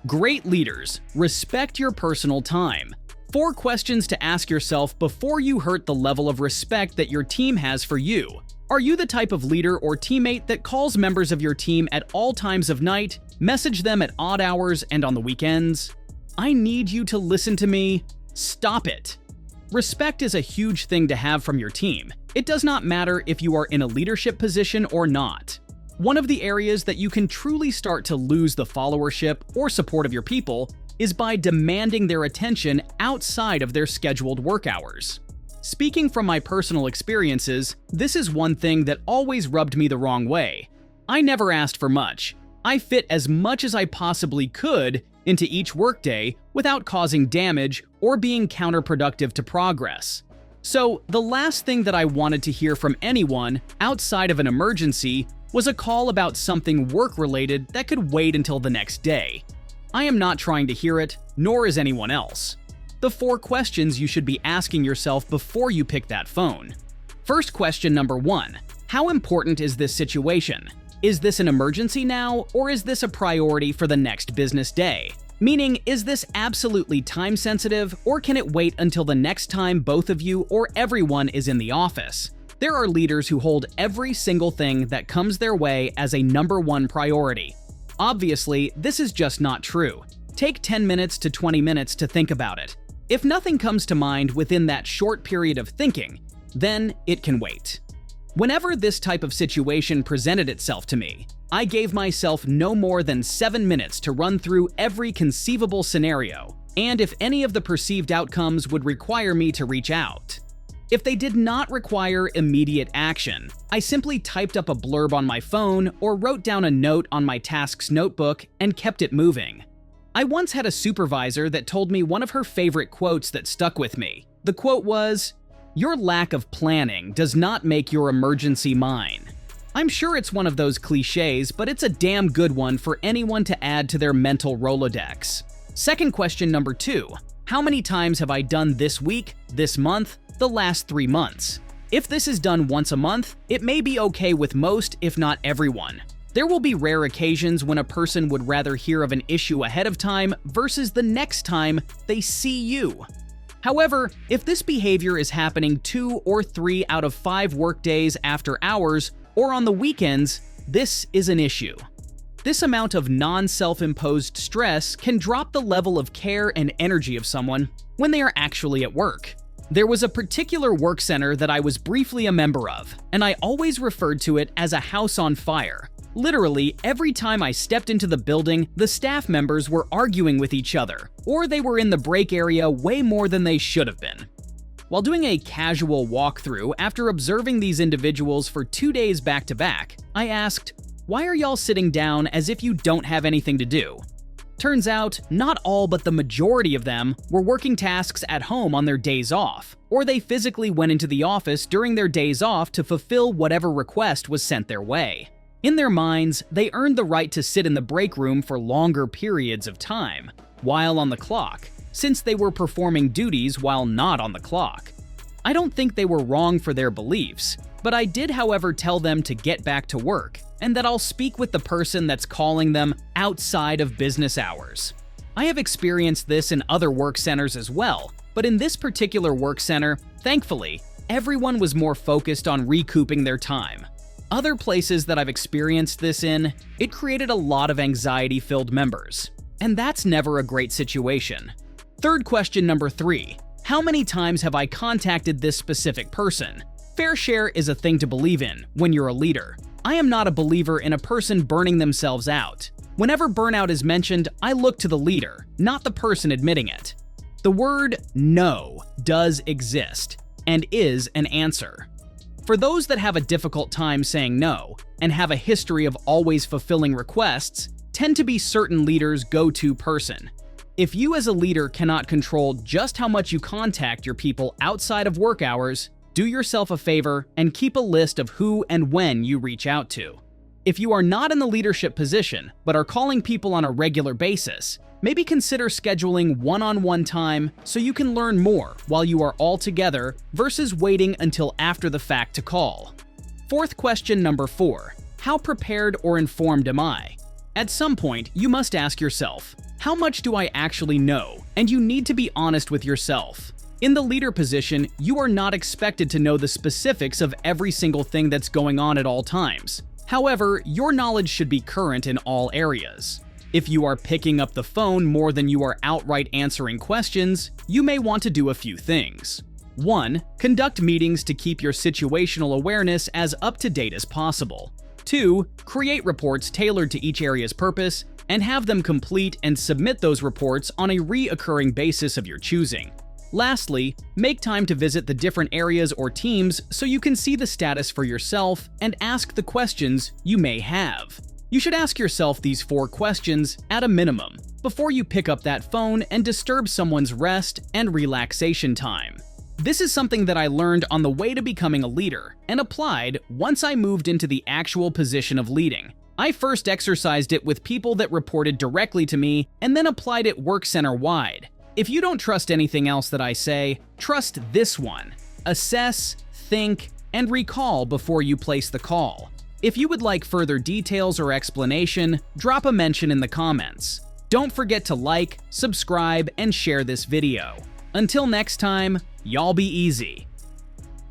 Great leaders respect your personal time. 4 questions to ask yourself before you hurt the level of respect that your team has for you. Are you the type of leader or teammate that calls members of your team at all times of night, message them at odd hours and on the weekends? I need you to listen to me. Stop it. Respect is a huge thing to have from your team. It does not matter if you are in a leadership position or not. One of the areas that you can truly start to lose the followership or support of your people is by demanding their attention outside of their scheduled work hours. Speaking from my personal experiences, this is one thing that always rubbed me the wrong way. I never asked for much. I fit as much as I possibly could into each workday without causing damage or being counterproductive to progress. So, the last thing that I wanted to hear from anyone outside of an emergency was a call about something work-related that could wait until the next day. I am not trying to hear it, nor is anyone else. The 4 questions you should be asking yourself before you pick that phone. First question number 1. How important is this situation? Is this an emergency now, or is this a priority for the next business day? Meaning, is this absolutely time-sensitive, or can it wait until the next time both of you or everyone is in the office? There are leaders who hold every single thing that comes their way as a number 1 priority. Obviously, this is just not true. Take 10 minutes to 20 minutes to think about it. If nothing comes to mind within that short period of thinking, then it can wait. Whenever this type of situation presented itself to me, I gave myself no more than 7 minutes to run through every conceivable scenario, and if any of the perceived outcomes would require me to reach out. If they did not require immediate action, I simply typed up a blurb on my phone or wrote down a note on my tasks notebook and kept it moving. I once had a supervisor that told me one of her favorite quotes that stuck with me. The quote was, "Your lack of planning does not make your emergency mine." I'm sure it's one of those cliches, but it's a damn good one for anyone to add to their mental Rolodex. Second question number 2. How many times have I done this week, this month, the last 3 months? If this is done once a month, it may be okay with most, if not everyone. There will be rare occasions when a person would rather hear of an issue ahead of time versus the next time they see you. However, if this behavior is happening 2 or 3 out of 5 workdays after hours or on the weekends, this is an issue. This amount of non-self-imposed stress can drop the level of care and energy of someone when they are actually at work. There was a particular work center that I was briefly a member of, and I always referred to it as a house on fire. Literally, every time I stepped into the building, the staff members were arguing with each other, or they were in the break area way more than they should have been. While doing a casual walkthrough after observing these individuals for 2 days back-to-back, I asked, "Why are y'all sitting down as if you don't have anything to do?" Turns out, not all but the majority of them were working tasks at home on their days off, or they physically went into the office during their days off to fulfill whatever request was sent their way. In their minds, they earned the right to sit in the break room for longer periods of time, while on the clock, since they were performing duties while not on the clock. I don't think they were wrong for their beliefs, but I did, however, tell them to get back to work, and that I'll speak with the person that's calling them outside of business hours. I have experienced this in other work centers as well, but in this particular work center, thankfully, everyone was more focused on recouping their time. Other places that I've experienced this in, it created a lot of anxiety-filled members, and that's never a great situation. Third question number 3. How many times have I contacted this specific person? Fair share is a thing to believe in when you're a leader. I am not a believer in a person burning themselves out. Whenever burnout is mentioned, I look to the leader, not the person admitting it. The word no does exist, and is an answer. For those that have a difficult time saying no, and have a history of always fulfilling requests, tend to be certain leaders' go-to person. If you as a leader cannot control just how much you contact your people outside of work hours, do yourself a favor and keep a list of who and when you reach out to. If you are not in the leadership position, but are calling people on a regular basis, maybe consider scheduling one-on-one time so you can learn more while you are all together versus waiting until after the fact to call. Fourth question number 4. How prepared or informed am I? At some point, you must ask yourself, How much do I actually know? And you need to be honest with yourself. In the leader position, you are not expected to know the specifics of every single thing that's going on at all times. However, your knowledge should be current in all areas. If you are picking up the phone more than you are outright answering questions, you may want to do a few things. 1. Conduct meetings to keep your situational awareness as up-to-date as possible. 2. Create reports tailored to each area's purpose and have them complete and submit those reports on a reoccurring basis of your choosing. Lastly, make time to visit the different areas or teams so you can see the status for yourself and ask the questions you may have. You should ask yourself these 4 questions at a minimum before you pick up that phone and disturb someone's rest and relaxation time. This is something that I learned on the way to becoming a leader and applied once I moved into the actual position of leading. I first exercised it with people that reported directly to me and then applied it work center-wide. If you don't trust anything else that I say, trust this one. Assess, think, and recall before you place the call. If you would like further details or explanation, drop a mention in the comments. Don't forget to like, subscribe, and share this video. Until next time, y'all be easy.